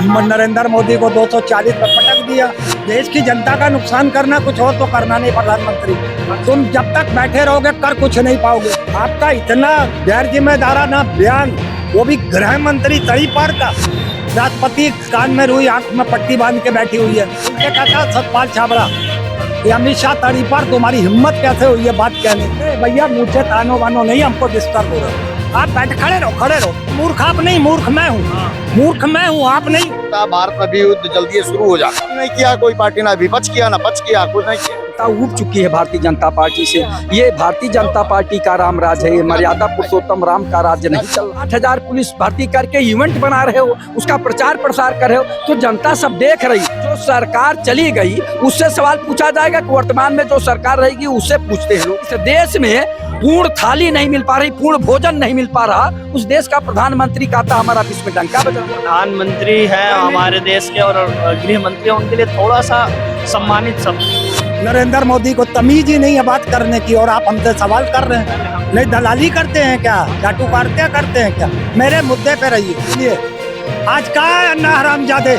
नरेंद्र मोदी को 240 पर पटक दिया। देश की जनता का नुकसान करना, कुछ और तो करना नहीं। प्रधानमंत्री तुम जब तक बैठे रहोगे कर कुछ नहीं पाओगे। आपका इतना गैर जिम्मेदाराना बयान, वो भी गृह मंत्री तरीपार का। राष्ट्रपति कान में रुई आंख में पट्टी बांध के बैठी हुई है। उनके कहता सतपाल छाबड़ा, ये अमित शाह तरीपार, तुम्हारी हिम्मत कैसे हुई है बात कहने की? भैया मुझे तानो बानो नहीं, हमको डिस्टर्ब हो रहा। आप बैठ खड़े रहो। मूर्ख आप नहीं, मूर्ख मैं हूँ। मूर्ख मैं हूँ, आप नहीं। भारत में भी युद्ध जल्दी शुरू हो जाता। नहीं किया कोई पार्टी, ना विपक्ष किया ना पक्ष किया, कुछ नहीं किया। उठ चुकी है भारतीय जनता पार्टी से। ये भारतीय जनता पार्टी का राम राज है, ये मर्यादा पुरुषोत्तम राम का राज्य नहीं चल। 8,000 पुलिस भर्ती करके इवेंट बना रहे हो, उसका प्रचार प्रसार कर रहे हो, तो जनता सब देख रही। जो सरकार चली गई उससे सवाल पूछा जाएगा कि वर्तमान में जो सरकार रहेगी उससे पूछते हैं लोग। इस देश में पूर्ण थाली नहीं मिल पा रही, पूर्ण भोजन नहीं मिल पा रहा, उस देश का प्रधानमंत्री कहता हमारा बीच में डंका बजा। प्रधानमंत्री है हमारे देश के और गृह मंत्री, उनके लिए थोड़ा सा सम्मानित शब्द। नरेंद्र मोदी को तमीज ही नहीं है बात करने की, और आप हमसे सवाल कर रहे हैं। नहीं दलाली करते हैं क्या, चाटू पार्टियां करते हैं क्या? मेरे मुद्दे पे रहिए। इसलिए आज कहाँ है अन्ना हरामजादे?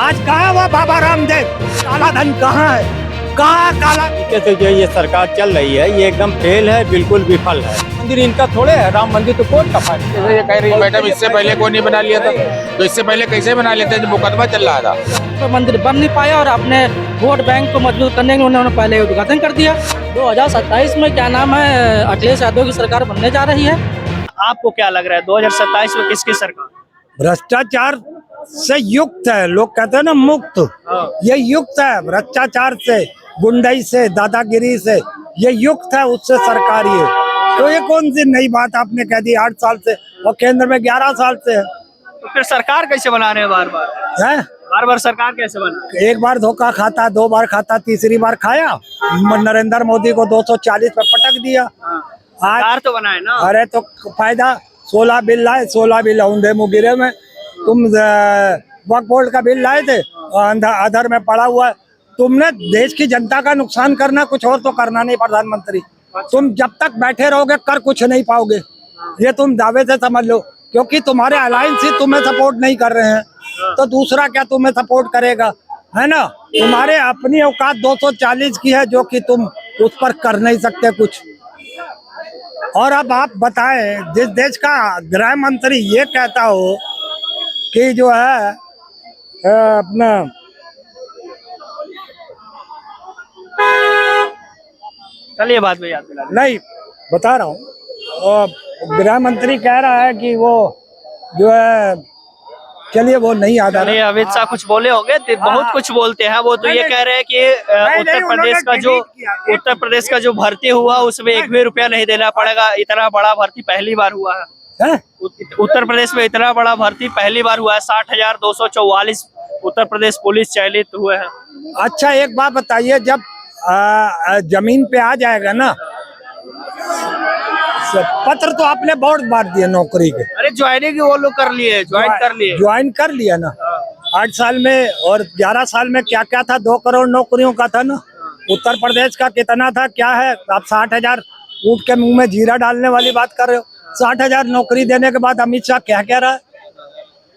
आज कहाँ वो बाबा रामदेव? काला धन कहाँ है? कहाँ काला? तो जो ये सरकार चल रही है ये एकदम फेल है, बिल्कुल विफल है। मंदिर इनका थोड़े है, राम मंदिर तो कोर्ट का फायदा। ये कह रही है मैडम, इससे पहले कोई नहीं बना लिया था, तो इससे पहले कैसे बना लेते जब मुकदमा चल रहा था? तो मंदिर बन नहीं पाया और अपने वोट बैंक को मजबूत करने के लिए उन्होंने पहले उद्घाटन कर दिया। 2027 में क्या नाम है, अखिलेश यादव की सरकार बनने जा रही है। आपको क्या लग रहा है 2027 में किसकी सरकार? भ्रष्टाचार से युक्त है, लोग कहते हैं ना मुक्त, ये युक्त है भ्रष्टाचार से, गुंडाई से, दादागिरी से, ये युक्त है, उससे सरकार ये। तो ये कौन सी नई बात आपने कह दी? 8 साल से और केंद्र में 11 साल से है। तो फिर सरकार कैसे बना रहे हैं बार बार सरकार कैसे बना? एक बार धोखा खाता, 2 बार खाता, तीसरी बार खाया। नरेंद्र मोदी को 240 पे पटक दिया। सरकार तो बनाए ना। अरे तो फायदा 16 बिल लाए, 16 बिल औंधे मुँह गिरे में। तुम वक्फ बोर्ड का बिल लाए थे, अधर में पड़ा हुआ है। तुमने देश की जनता का नुकसान करना, कुछ और तो करना नहीं। प्रधानमंत्री तुम जब तक बैठे रहोगे कर कुछ नहीं पाओगे, ये तुम दावे से समझ लो। क्योंकि तुम्हारे अलायंस ही तुम्हें सपोर्ट नहीं कर रहे हैं, तो दूसरा क्या तुम्हें सपोर्ट करेगा, है ना? तुम्हारे अपनी औकात 240 की है, जो कि तुम उस पर कर नहीं सकते कुछ। और अब आप बताएं, जिस देश का गृह मंत्री ये कहता हो कि जो है अपना चलिए बात में याद दिला नहीं बता रहा हूँ। गृह मंत्री कह रहा है कि वो जो है, चलिए वो नहीं याद आ रहा। अमित शाह कुछ बोले होंगे, बहुत कुछ बोलते हैं वो। तो ये कह रहे हैं कि उत्तर प्रदेश का जो भर्ती हुआ उसमें 1 भी रुपया नहीं देना पड़ेगा। इतना बड़ा भर्ती पहली बार हुआ है उत्तर प्रदेश में, इतना बड़ा भर्ती पहली बार हुआ है। 60,244 उत्तर प्रदेश पुलिस चयनित हुए हैं। अच्छा एक बात बताइए, जब जमीन पे आ जाएगा ना पत्र, तो आपने बहुत बार दिए नौकरी के। अरे ज्वाइनिंग वो लोग कर लिए, ज्वाइन कर लिया ना। 8 साल में और 11 साल में क्या क्या था? 2 करोड़ नौकरियों का था ना। उत्तर प्रदेश का कितना था, क्या है? आप 60,000 ऊँट के मुंह में जीरा डालने वाली बात कर रहे हो। 60,000 नौकरी देने के बाद अमित शाह क्या कह रहा है?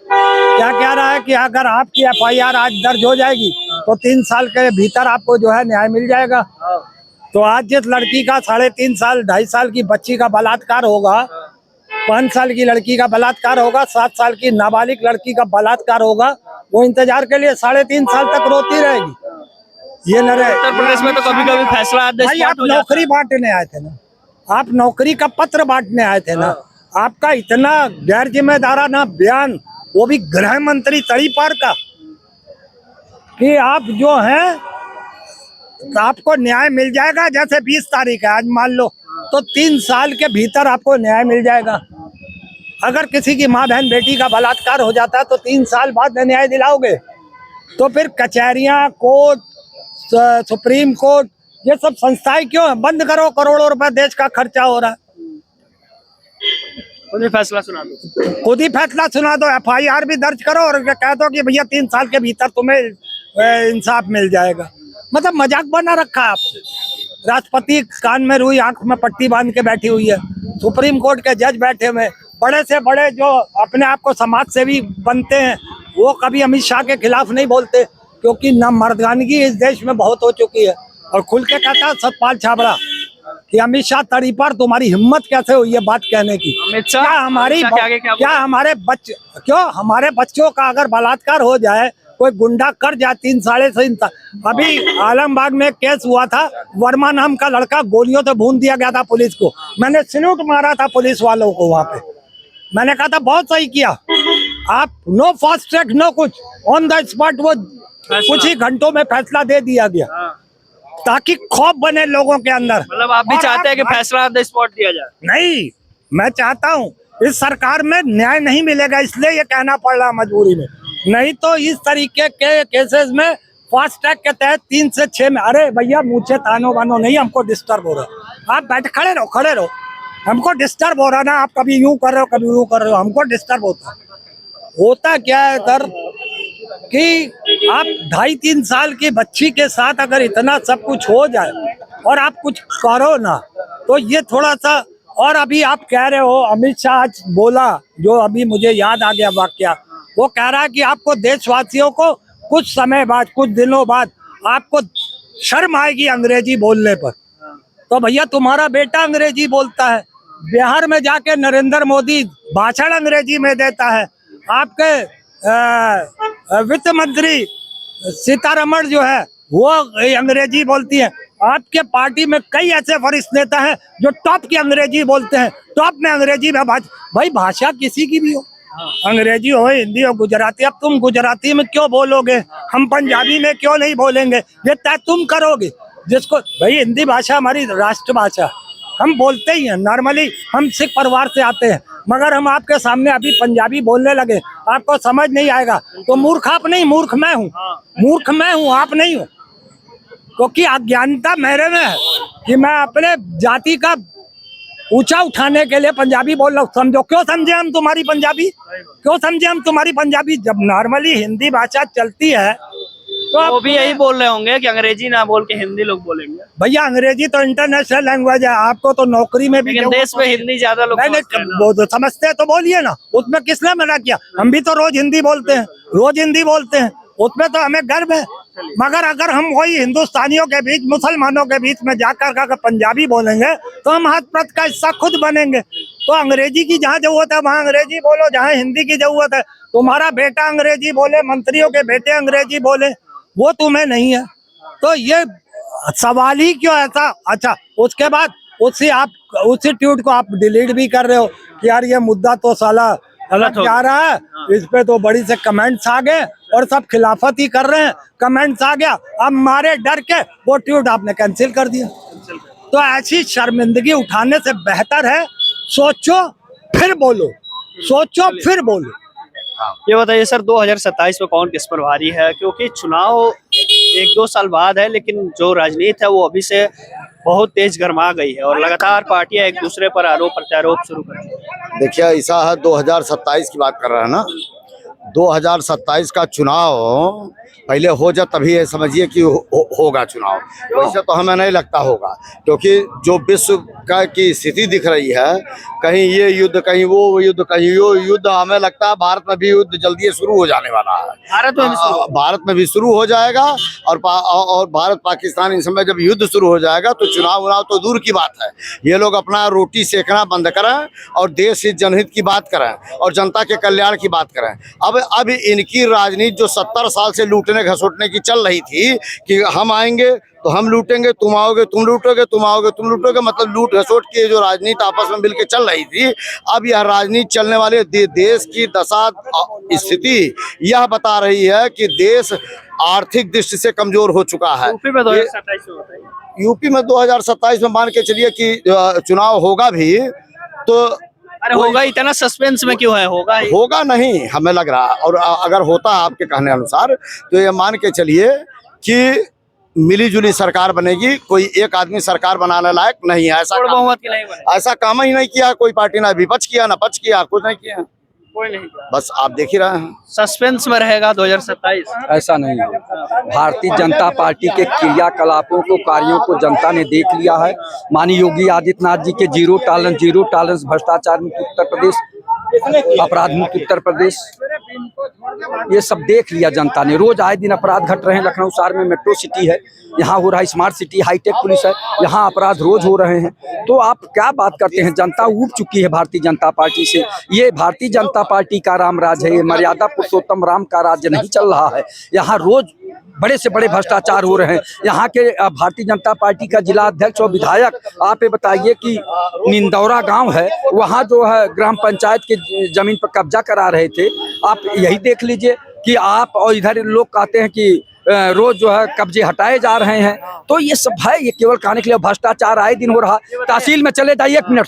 क्या कह रहा है कि अगर आपकी FIR आज दर्ज हो जाएगी तो 3 साल के भीतर आपको जो है न्याय मिल जाएगा। तो आज जिस लड़की का 3.5 साल 2.5 साल की बच्ची का बलात्कार होगा, 5 साल की लड़की का बलात्कार होगा, 7 साल की नाबालिग लड़की का बलात्कार होगा, वो इंतजार के लिए 3.5 साल तक रोती रहेगी। ये उत्तर प्रदेश में तो कभी कभी फैसला आप नौकरी बांटने आए थे ना, आप नौकरी का पत्र बांटने आए थे ना। आपका इतना गैर जिम्मेदाराना बयान, वो भी गृह मंत्री तरीपार का, कि आप जो हैं आपको न्याय मिल जाएगा। जैसे 20 तारीख है आज, मान लो, तो 3 साल के भीतर आपको न्याय मिल जाएगा। अगर किसी की माँ बहन बेटी का बलात्कार हो जाता है तो 3 साल बाद न्याय दिलाओगे। तो फिर कचहरियाँ, कोर्ट, सुप्रीम कोर्ट, ये सब संस्थाएं क्यों है? बंद करो, करोड़ों रुपए देश का खर्चा हो रहा है। खुद ही फैसला सुना दो, खुद ही फैसला सुना दो, FIR भी दर्ज करो और कह दो कि भैया 3 साल के भीतर तुम्हें इंसाफ मिल जाएगा। मतलब मजाक बना रखा है आपने। राष्ट्रपति कान में रुई आंख में पट्टी बांध के बैठी हुई है। सुप्रीम कोर्ट के जज बैठे हुए, बड़े से बड़े जो अपने आप को समाज सेवी बनते हैं, वो कभी अमित शाह के खिलाफ नहीं बोलते, क्योंकि न मर्दानगी इस देश में बहुत हो चुकी है। और खुल के कहता सतपाल छाबड़ा कि अमित शाह तड़ी पर तुम्हारी हिम्मत कैसे हुई है बात कहने की। अमित शाह क्या हमारे बच्चों का अगर बलात्कार हो जाए, कोई गुंडा कर जाए 3 साढ़े 3 साल। अभी आलमबाग में केस हुआ था, वर्मा नाम का लड़का गोलियों से भून दिया गया था पुलिस को। मैंने सैल्यूट मारा था पुलिस वालों को वहां पे। मैंने कहा था बहुत सही किया आप, नो फास्ट ट्रैक नो कुछ, ऑन द स्पॉट वो कुछ ही घंटों में फैसला दे दिया गया, ताकि खौफ बने लोगों के अंदर। मतलब आप भी चाहते हैं कि फैसला ऑन द स्पॉट दिया जाए? नहीं, मैं चाहता हूँ इस सरकार में न्याय नहीं मिलेगा, इसलिए ये कहना पड़ रहा मजबूरी में। नहीं तो इस तरीके के केसेस में फास्ट ट्रैक के तहत 3 से 6 में। अरे भैया मुझे तानो बानो नहीं, हमको डिस्टर्ब हो रहा। आप बैठ खड़े रहो, हमको डिस्टर्ब हो रहा ना। आप कभी यूं कर रहे हो, कभी यूं कर रहे हो, हमको डिस्टर्ब होता क्या है सर कि आप 2.5-3 साल की बच्ची के साथ अगर इतना सब कुछ हो जाए और आप कुछ करो ना, तो ये थोड़ा सा। और अभी आप कह रहे हो अमित शाह आज बोला, जो अभी मुझे याद आ गया वाकया, वो कह रहा है कि आपको देशवासियों को कुछ समय बाद, कुछ दिनों बाद आपको शर्म आएगी अंग्रेजी बोलने पर। तो भैया तुम्हारा बेटा अंग्रेजी बोलता है, बिहार में जाके नरेंद्र मोदी भाषण अंग्रेजी में देता है, आपके वित्त मंत्री सीतारमण जो है वो अंग्रेजी बोलती है, आपके पार्टी में कई ऐसे वरिष्ठ नेता हैं जो टॉप की अंग्रेजी बोलते हैं, टॉप में अंग्रेजी में भाई भाषा किसी की भी हो, अंग्रेजी हो, हिंदी हो, गुजराती। अब तुम गुजराती में क्यों बोलोगे, हम पंजाबी में क्यों नहीं बोलेंगे, ये तय तुम करोगे। जिसको भाई हिंदी भाषा हमारी राष्ट्रभाषा, हम बोलते ही हैं नॉर्मली, हम सिख परिवार से आते हैं, मगर हम आपके सामने अभी पंजाबी बोलने लगे, आपको समझ नहीं आएगा तो मूर्ख आप नहीं, मूर्ख मैं हूँ, आप नहीं हो। क्योंकि अज्ञानता मेरे में है कि मैं अपने जाति का ऊंचा उठाने के लिए पंजाबी बोल रहा हूँ। समझो, क्यों समझे हम तुम्हारी पंजाबी, जब नॉर्मली हिंदी भाषा चलती है तो वो भी यही बोल रहे होंगे कि अंग्रेजी ना बोल के हिंदी लोग बोलेंगे। भैया अंग्रेजी तो इंटरनेशनल लैंग्वेज है, आपको तो नौकरी में भी देश में हिंदी ज्यादा लोग समझते हैं तो बोलिए ना, उसमें किसने मना किया। हम भी तो रोज हिंदी बोलते हैं, उसमें तो हमें गर्व है। मगर अगर हम वही हिंदुस्तानियों के बीच, मुसलमानों के बीच में जाकर अगर पंजाबी बोलेंगे तो हम हाथ प्रत का हिस्सा खुद बनेंगे। तो अंग्रेजी की जहाँ जरूरत है वहाँ अंग्रेजी बोलो, जहाँ हिंदी की जरूरत है तुम्हारा बेटा अंग्रेजी बोले, मंत्रियों के बेटे अंग्रेजी बोले, वो तुम्हें नहीं है। तो ये सवाल ही क्यों ऐसा। अच्छा, उसके बाद उसी ट्वीट को आप डिलीट भी कर रहे हो कि यार ये मुद्दा तो साला अलग जा रहा है, इस पे तो बड़ी से कमेंट्स आ गए और सब खिलाफत ही कर रहे हैं, कमेंट्स आ गया, अब मारे डर के वो ट्वीट आपने कैंसिल कर दिया। तो ऐसी शर्मिंदगी उठाने से बेहतर है सोचो फिर बोलो। ये बताइए सर, 2027 में कौन किस पर भारी है? क्योंकि चुनाव 1-2 साल बाद है, लेकिन जो राजनीति है वो अभी से बहुत तेज गर्मा गई है और लगातार पार्टियां एक दूसरे पर आरोप प्रत्यारोप शुरू कर दी है। देखिए ऐसा है, 2027 की बात कर रहे हैं ना, 2027 का चुनाव पहले हो जाए तभी ये समझिए कि होगा चुनाव। वैसे तो हमें नहीं लगता होगा, क्योंकि जो विश्व का की स्थिति दिख रही है, कहीं ये युद्ध, कहीं वो युद्ध, कहीं वो युद्ध, हमें लगता है भारत में भी युद्ध जल्दी शुरू हो जाने वाला है। भारत में भी शुरू हो जाएगा और भारत पाकिस्तान इन समय जब युद्ध शुरू हो जाएगा तो चुनाव तो दूर की बात है। ये लोग अपना रोटी सेकना बंद करें और देश हित जनहित की बात करें और जनता के कल्याण की बात करें। अब इनकी राजनीति जो 70 साल से लूटने घसोटने की चल रही थी कि हम आएंगे तो हम लूटेंगे, तुम आओगे तुम लूटोगे, तुम आओगे तुम लूटोगे, मतलब लूट घसोट की जो राजनीति आपस में मिलकर चल रही थी, अब यह राजनीति चलने वाले देश की दशा स्थिति यह बता रही है कि देश आर्थिक दृष्टि से कमजोर हो चुका है। यूपी में 2027 में मान के चलिए कि चुनाव होगा भी, तो अरे होगा, इतना सस्पेंस में क्यों है? होगा नहीं हमें लग रहा, और अगर होता है आपके कहने अनुसार तो ये मान के चलिए कि मिली जुली सरकार बनेगी, कोई एक आदमी सरकार बनाने लायक नहीं है। ऐसा काम ही नहीं किया कोई पार्टी, ना विपक्ष किया ना पक्ष किया, कुछ नहीं किया, कोई नहीं। बस आप देख ही रहे हैं। सस्पेंस में रहेगा 2027? ऐसा नहीं है। भारतीय जनता पार्टी के क्रियाकलापों को, कार्यों को जनता ने देख लिया है। माननीय योगी आदित्यनाथ जी के जीरो टॉलरेंस भ्रष्टाचार मुक्त उत्तर प्रदेश, अपराध मुक्त उत्तर प्रदेश, ये सब देख लिया जनता ने। रोज आए दिन अपराध घट रहे हैं। लखनऊ शहर में मेट्रो सिटी है, यहाँ हो रहा है स्मार्ट सिटी, हाईटेक पुलिस है, यहाँ अपराध रोज हो रहे हैं। तो आप क्या बात करते हैं? जनता ऊब चुकी है भारतीय जनता पार्टी से। ये भारतीय जनता पार्टी का राम राज है, ये मर्यादा पुरुषोत्तम राम का राज्य नहीं चल रहा है। यहाँ रोज बड़े से बड़े भ्रष्टाचार हो रहे हैं। यहाँ के भारतीय जनता पार्टी का जिला अध्यक्ष और विधायक, आप ये बताइए कि निंदौरा गांव है, वहाँ जो है ग्राम पंचायत के जमीन पर कब्जा करा रहे थे। आप यही देख लीजिए कि आप, और इधर लोग कहते हैं कि रोज जो है कब्जे हटाए जा रहे हैं। तो ये सब है, ये केवल कहने के लिए भ्रष्टाचार आए दिन हो रहा। तहसील में चले जाइए, 1 मिनट,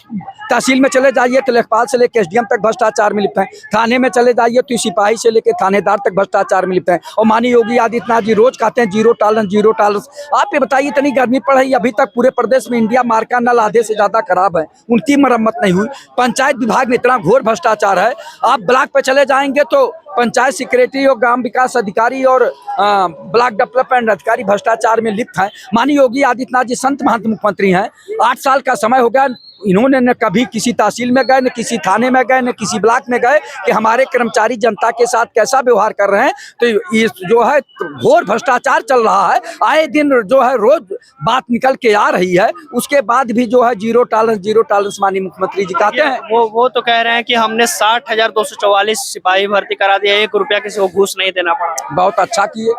तहसील में चले जाइए तो लेखपाल से लेकर एसडीएम तक भ्रष्टाचार में लिप्त हैं। थाने में चले जाइए तो सिपाही से लेकर थानेदार तक भ्रष्टाचार में लिप्त हैं। और माननीय योगी आदित्यनाथ जी रोज कहते हैं जीरो टॉलरेंस, जीरो टॉलरेंस। आप ये बताइए, इतनी गर्मी पड़ रही है, अभी तक पूरे प्रदेश में इंडिया मार्ग का नल आधे से ज्यादा खराब है, उनकी मरम्मत नहीं हुई। पंचायत विभाग में इतना घोर भ्रष्टाचार है। आप ब्लॉक पे चले जाएंगे तो पंचायत सेक्रेटरी और ग्राम विकास अधिकारी और ब्लॉक डेवलपमेंट अधिकारी भ्रष्टाचार में लिप्त हैं। माननीय योगी आदित्यनाथ जी संत महंत मुख्यमंत्री हैं। 8 साल का समय हो गया, इन्होंने न कभी किसी तहसील में गए, न किसी थाने में गए, न किसी ब्लॉक में गए कि हमारे कर्मचारी जनता के साथ कैसा व्यवहार कर रहे हैं। तो ये जो है घोर भ्रष्टाचार चल रहा है। आए दिन जो है रोज बात निकल के आ रही है, उसके बाद भी जो है जीरो टॉलरेंस माननीय मुख्यमंत्री जी कहते हैं। वो तो कह रहे हैं कि हमने 60,244 सिपाही भर्ती करा दिया, 1 रुपया किसी को घूस नहीं देना पड़ा। बहुत अच्छा किए।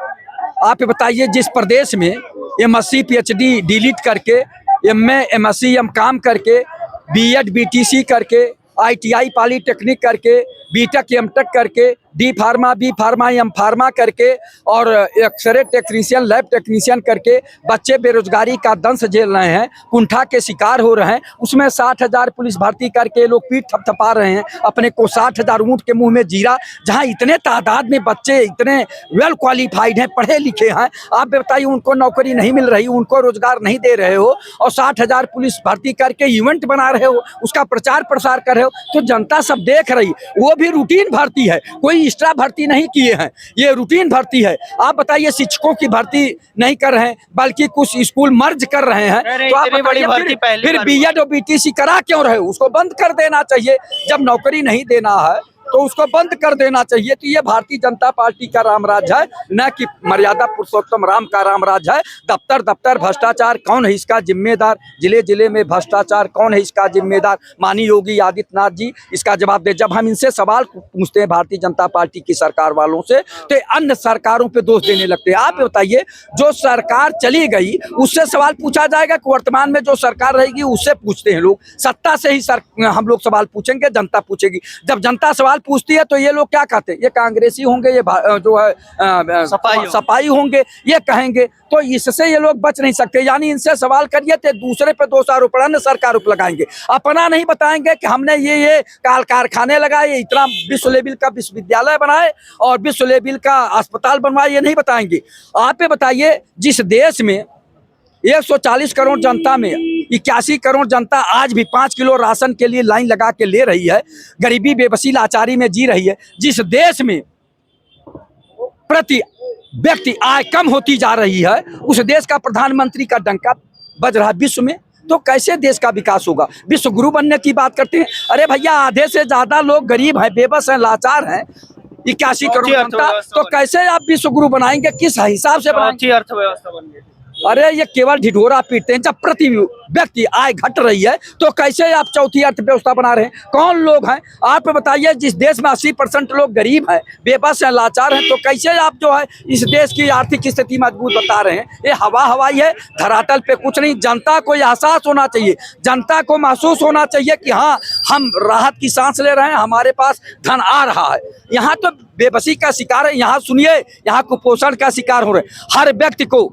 आप ये बताइए, जिस प्रदेश में MSc PhD डिलीट करके, MA MSc काम करके, B.Ed BTC करके, ITI पॉलीटेक्निक करके, B.Tech M.Tech करके, D pharma, B pharma, M pharma करके और एक्सरे टेक्नीशियन, लैब टेक्नीशियन करके बच्चे बेरोजगारी का दंश झेल रहे हैं, कुंठा के शिकार हो रहे हैं। उसमें 60,000 पुलिस भर्ती करके लोग पीठ थपथपा रहे हैं अपने को। 60,000 ऊँट के मुंह में जीरा, जहां इतने तादाद में बच्चे इतने वेल क्वालिफाइड हैं, पढ़े लिखे हैं, आप बताइए उनको नौकरी नहीं मिल रही, उनको रोजगार नहीं दे रहे हो, और 60,000 पुलिस भर्ती करके इवेंट बना रहे हो, उसका प्रचार प्रसार कर रहे हो। तो जनता सब देख रही, वो भी रूटीन भर्ती है, कोई एक्स्ट्रा भर्ती नहीं किए हैं, ये रूटीन भर्ती है। आप बताइए, शिक्षकों की भर्ती नहीं कर रहे हैं, बल्कि कुछ स्कूल मर्ज कर रहे हैं। तो आप बताइए, फिर B.Ed और BTC करा क्यों रहे हो? उसको बंद कर देना चाहिए। जब नौकरी नहीं देना है तो उसको बंद कर देना चाहिए। तो ये भारतीय जनता पार्टी का रामराज है, न कि मर्यादा पुरुषोत्तम राम का रामराज है। दफ्तर दफ्तर भ्रष्टाचार, कौन है इसका जिम्मेदार? जिले जिले में भ्रष्टाचार, कौन है इसका जिम्मेदार? माननीय योगी आदित्यनाथ जी इसका जवाब दे। जब हम इनसे सवाल पूछते हैं भारतीय जनता पार्टी की सरकार वालों से, तो अन्य सरकारों पे दोष देने लगते हैं। आप बताइए, जो सरकार चली गई उससे सवाल पूछा जाएगा कि वर्तमान में जो सरकार रहेगी उससे पूछते हैं लोग? सत्ता से ही हम लोग सवाल पूछेंगे, जनता पूछेगी। जब जनता सवाल पूछती है तो ये लोग क्या कहते हैं? ये कांग्रेसी होंगे, ये जो है सपाई होंगे, ये कहेंगे। तो इससे ये लोग बच नहीं सकते। यानी इनसे सवाल करिए तो दूसरे पे दोष आरोप सरकार पर लगाएंगे, अपना नहीं बताएंगे कि हमने ये कारखाने लगाए, इतना विश्व लेवल का विश्वविद्यालय बनाए और विश्व लेवल का अस्पताल बनवाए, ये नहीं बताएंगे। आप ये बताइए, जिस देश में 140 करोड़ जनता में 81 करोड़ जनता आज भी 5 किलो राशन के लिए लाइन लगा के ले रही है, गरीबी बेबसी लाचारी में जी रही है, जिस देश में प्रति व्यक्ति आय कम होती जा रही है, उस देश का प्रधानमंत्री का डंका बज रहा है विश्व में, तो कैसे देश का विकास होगा? विश्व गुरु बनने की बात करते हैं। अरे भैया, आधे से ज्यादा लोग गरीब हैं, बेबस हैं, लाचार हैं, 81 करोड़ जनता, तो कैसे आप विश्व गुरु बनाएंगे? किस हिसाब से बनाएंगे? अर्थव्यवस्था बन गई। अरे ये केवल ढिढोरा पीटते हैं। जब प्रति व्यक्ति आय घट रही है तो कैसे आप चौथी अर्थव्यवस्था बना रहे हैं? कौन लोग हैं आप बताइए? जिस देश में 80% लोग गरीब हैं, बेबस हैं, लाचार हैं, तो कैसे आप जो है इस देश की आर्थिक स्थिति मजबूत बता रहे हैं? ये हवाई है, धरातल पे कुछ नहीं। जनता को एहसास होना चाहिए, जनता को महसूस होना चाहिए कि हाँ, हम राहत की सांस ले रहे हैं, हमारे पास धन आ रहा है। यहाँ तो बेबसी का शिकार है। यहाँ सुनिए, यहाँ कुपोषण का शिकार हो रहे हैं। हर व्यक्ति को,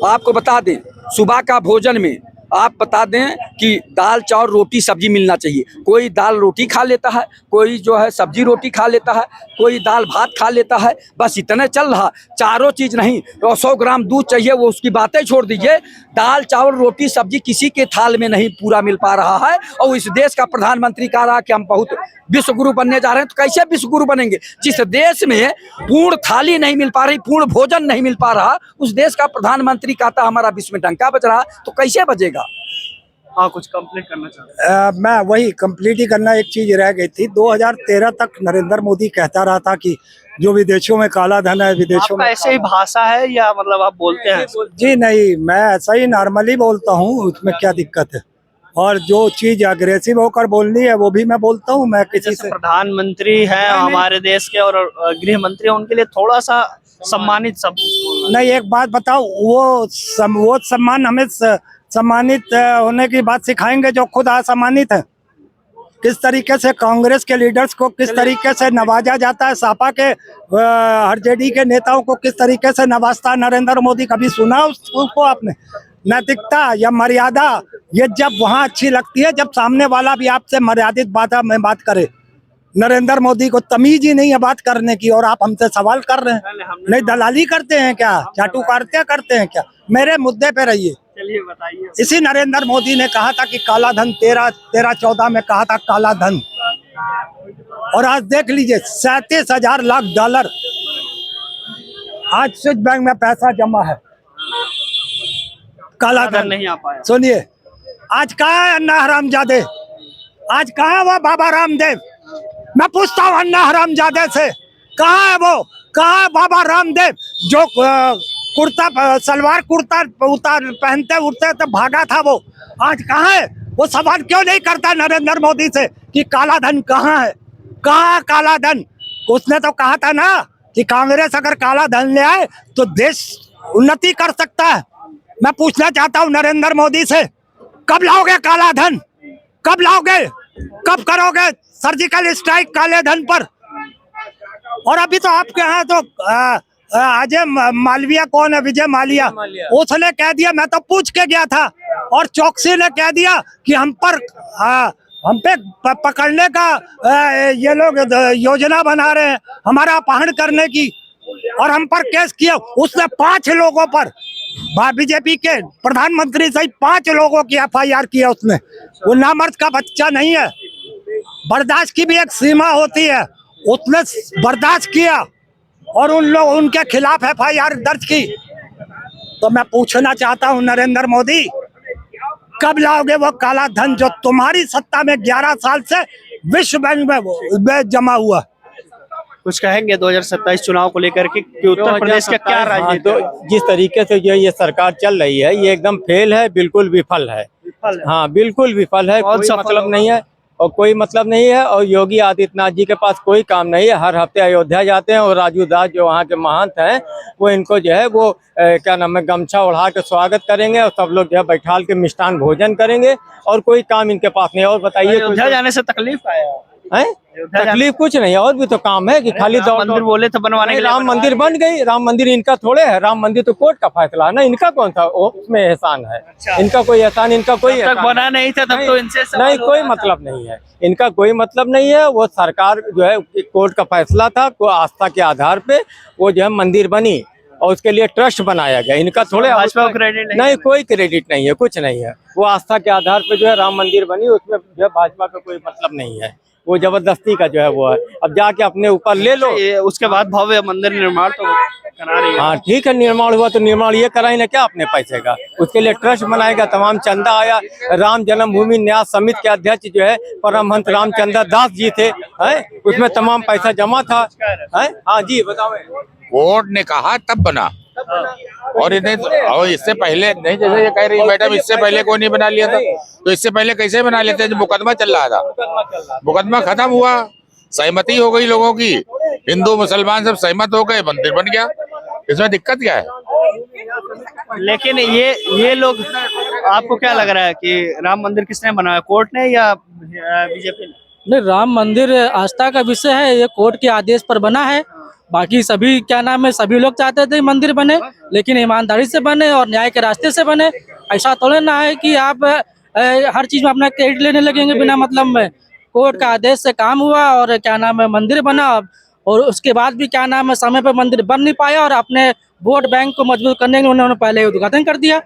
आपको बता दें, सुबह का भोजन में आप बता दें कि दाल चावल रोटी सब्जी मिलना चाहिए। कोई दाल रोटी खा लेता है, कोई जो है सब्जी रोटी खा लेता है, कोई दाल भात खा लेता है, बस इतने चल रहा। चारों चीज़ नहीं, 100 ग्राम दूध चाहिए, वो उसकी बातें छोड़ दीजिए। दाल चावल रोटी सब्जी किसी के थाल में नहीं पूरा मिल पा रहा है। और इस देश का प्रधानमंत्री कह रहा है कि हम बहुत विश्व गुरु बनने जा रहे हैं। तो कैसे विश्व गुरु बनेंगे? जिस देश में पूर्ण थाली नहीं मिल पा रही, पूर्ण भोजन नहीं मिल पा रहा, उस देश का प्रधानमंत्री कहता हमारा विश्व में डंका बज रहा, तो कैसे बजेगा? हाँ कुछ कंप्लीट करना चाहता हूँ। मैं वही कंप्लीट ही करना, एक चीज रह गई थी। 2013 तक नरेंद्र मोदी कहता रहा था कि जो विदेशों में काला धन है, विदेशों आपका में ऐसे ही भाषा है या मतलब आप बोलते हैं? जी नहीं, मैं ऐसा ही नॉर्मली बोलता हूँ, उसमें क्या दिक्कत है। और जो चीज अग्रेसिव होकर बोलनी है वो भी मैं बोलता हूँ। मैं किसी जैसे से प्रधानमंत्री हैं हमारे देश के और गृह मंत्री हैं, उनके लिए थोड़ा सा सम्मानित शब्द। नहीं, एक बात बताओ, वो सम्मान हमें सम्मानित होने की बात सिखाएंगे जो खुद असम्मानित है। किस तरीके से कांग्रेस के लीडर्स को किस तरीके से नवाजा जाता है, सपा के आरजेडी के नेताओं को किस तरीके से नवाजता है नरेंद्र मोदी, कभी सुना उसको आपने? नैतिकता या मर्यादा ये जब वहाँ अच्छी लगती है जब सामने वाला भी आपसे मर्यादित बात करे। नरेंद्र मोदी को तमीज ही नहीं है बात करने की, और आप हमसे सवाल कर रहे हैं। नहीं, दलाली करते हैं क्या, चाटुकारिता करते हैं क्या? मेरे मुद्दे पे रहिए। चलिए बताइए। इसी नरेंद्र मोदी ने कहा था कि काला धन 13-14 में कहा था काला धन, और आज देख लीजिए 37,000 लाख डॉलर आज स्विस बैंक में पैसा जमा है। काला धन नहीं आ पाया। सुनिए, आज कहाँ है अन्ना हरामजादे? आज कहाँ है वो बाबा रामदेव? मैं पूछता हूँ अन्ना हरामजादे से, कहाँ है वो? कहाँ है बाबा रामदेव जो कुर्ता सलवार कुर्ता पहनते उठते तो भागा था वो? आज कहाँ है वो? सवाल क्यों नहीं करता नरेंद्र मोदी से कि काला धन कहाँ है? कहाँ काला धन? उसने तो कहा था ना कि कांग्रेस अगर काला धन ले आए तो देश उन्नति कर सकता है। मैं पूछना चाहता हूँ नरेंद्र मोदी से, कब लाओगे काला धन? कब लाओगे? कब करोगे सर्जिकल स्ट्राइक काले धन पर? और अभी तो आपके यहाँ तो अजय मालविया कौन है, विजय माल्या, उसने कह दिया, मैं तो पूछ के गया था, और चौकसी ने कह दिया कि हम पे पकड़ने का ये लोग योजना बना रहे हैं, हमारा अपहरण करने की, और हम पर केस किया। उसने 5 लोगों पर, बीजेपी के प्रधानमंत्री सहित 5 लोगों की FIR किया उसने। वो नामर्द का बच्चा नहीं है, बर्दाश्त की भी एक सीमा होती है। उसने बर्दाश्त किया और उनके खिलाफ FIR दर्ज की। तो मैं पूछना चाहता हूं नरेंद्र मोदी, कब लाओगे वो काला धन जो तुम्हारी सत्ता में 11 साल से विश्व बैंक में जमा हुआ? कुछ कहेंगे 2027 चुनाव को लेकर के कि उत्तर प्रदेश का क्या राजनीति? तो जिस तरीके से ये सरकार चल रही है ये एकदम फेल है, बिल्कुल विफल है। हाँ बिल्कुल विफल है, कोई मतलब नहीं है और कोई मतलब नहीं है। और योगी आदित्यनाथ जी के पास कोई काम नहीं है, हर हफ्ते अयोध्या जाते हैं और राजू दास जो वहाँ के महंत हैं वो इनको जो है वो क्या नाम है गमछा ओढ़ा के स्वागत करेंगे और सब लोग जो है बैठाल के मिष्ठान भोजन करेंगे और कोई काम इनके पास नहीं। और बताइए अयोध्या जाने से तकलीफ आया है? तकलीफ कुछ नहीं है, और भी तो काम है कि खाली मंदिर बोले तो बनवाने के लिए राम मंदिर बन गई। राम मंदिर इनका थोड़े है, राम मंदिर तो कोर्ट का फैसला है ना, इनका कौन सा उसमें एहसान है? इनका कोई एहसान, इनका कोई बना नहीं था तब तो इनसे नहीं, कोई मतलब नहीं है, इनका कोई मतलब नहीं है। वो सरकार जो है कोर्ट का फैसला था, कोई आस्था के आधार पे वो जो है मंदिर बनी और उसके लिए ट्रस्ट बनाया गया। इनका थोड़े भाजपा को क्रेडिट नहीं, कोई क्रेडिट नहीं है, कुछ नहीं है। वो आस्था के आधार पे जो है राम मंदिर बनी, उसमें जो है भाजपा का कोई मतलब नहीं है। वो जबरदस्ती का जो है वो है, अब जाके अपने ऊपर ले लो। उसके बाद भव्य मंदिर निर्माण तो करा रही है। हाँ ठीक है, निर्माण हुआ तो निर्माण ये कराई ना क्या अपने पैसे का? उसके लिए ट्रस्ट बनाएगा, तमाम चंदा आया। राम जन्मभूमि न्यास समिति के अध्यक्ष जो है परमहंस रामचंद्र दास जी थे, हैं? उसमें तमाम पैसा जमा था। हाँ जी बताओ। कोर्ट ने कहा तब बना, और इन्हें और इससे पहले नहीं, जैसे ये कह रही है मैडम, इससे पहले कोई नहीं बना लिया था, तो इससे पहले कैसे बना लेते? जब मुकदमा चल रहा था, मुकदमा खत्म हुआ, सहमति हो गई लोगों की, हिंदू मुसलमान सब सहमत हो गए, मंदिर बन गया। इसमें दिक्कत क्या है? लेकिन ये लोग, आपको क्या लग रहा है कि राम मंदिर किसने बनाया, कोर्ट ने या बीजेपी ने? नहीं, राम मंदिर आस्था का विषय है, ये कोर्ट के आदेश पर बना है। बाकी सभी क्या नाम है, सभी लोग चाहते थे मंदिर बने, लेकिन ईमानदारी से बने और न्याय के रास्ते से बने। ऐसा थोड़ा ना है कि आप हर चीज में अपना क्रेडिट लेने लगेंगे बिना मतलब में। कोर्ट का आदेश से काम हुआ और क्या नाम है मंदिर बना, और उसके बाद भी क्या नाम है समय पर मंदिर बन नहीं पाया, और अपने वोट बैंक को मजबूत करने के लिए उन्होंने पहले उद्घाटन कर दिया,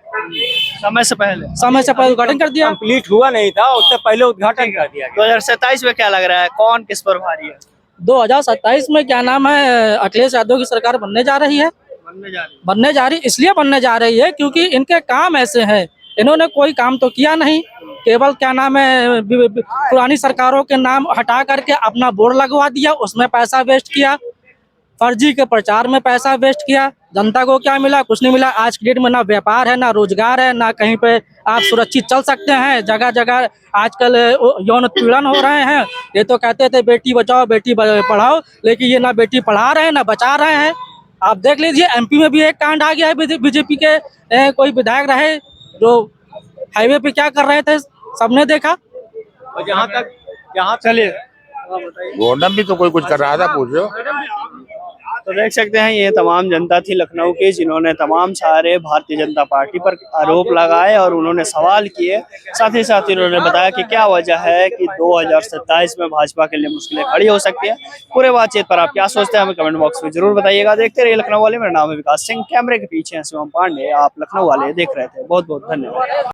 समय से पहले उद्घाटन कर दिया। कंप्लीट हुआ नहीं था, उससे पहले उद्घाटन कर दिया। 2027 में क्या लग रहा है, कौन किस पर भारी है? 2027 में क्या नाम है अखिलेश यादव की सरकार बनने जा रही है। बनने जा रही इसलिए बनने जा रही है क्योंकि इनके काम ऐसे हैं, इन्होंने कोई काम तो किया नहीं। केवल क्या नाम है पुरानी सरकारों के नाम हटा करके अपना बोर्ड लगवा दिया, उसमें पैसा वेस्ट किया, फर्जी के प्रचार में पैसा वेस्ट किया। जनता को क्या मिला? कुछ नहीं मिला। आज की डेट में ना व्यापार है, ना रोजगार है, ना कहीं पे आप सुरक्षित चल सकते हैं। जगह जगह आजकल यौन उत्पीड़न हो रहे हैं। ये तो कहते थे बेटी बचाओ बेटी पढ़ाओ, लेकिन ये ना बेटी पढ़ा रहे हैं ना बचा रहे हैं। आप देख लीजिए एमपी में भी एक कांड आ गया है, बीजेपी के कोई विधायक रहे जो हाईवे पे क्या कर रहे थे, सबने देखा। और जहाँ चलिए गोंडम भी तो कोई कुछ कर रहा था, पूछो। तो देख सकते हैं ये तमाम जनता थी लखनऊ की, जिन्होंने तमाम सारे भारतीय जनता पार्टी पर आरोप लगाए और उन्होंने सवाल किए। साथ ही साथ उन्होंने बताया कि क्या वजह है कि 2027 में भाजपा के लिए मुश्किलें खड़ी हो सकती हैं। पूरे बातचीत पर आप क्या सोचते हैं हमें कमेंट बॉक्स में जरूर बताइएगा। देखते रहिए लखनऊ वाले। मेरा नाम है विकास सिंह, कैमरे के पीछे हैं शिवम पांडे। आप लखनऊ वाले देख रहे थे। बहुत बहुत धन्यवाद।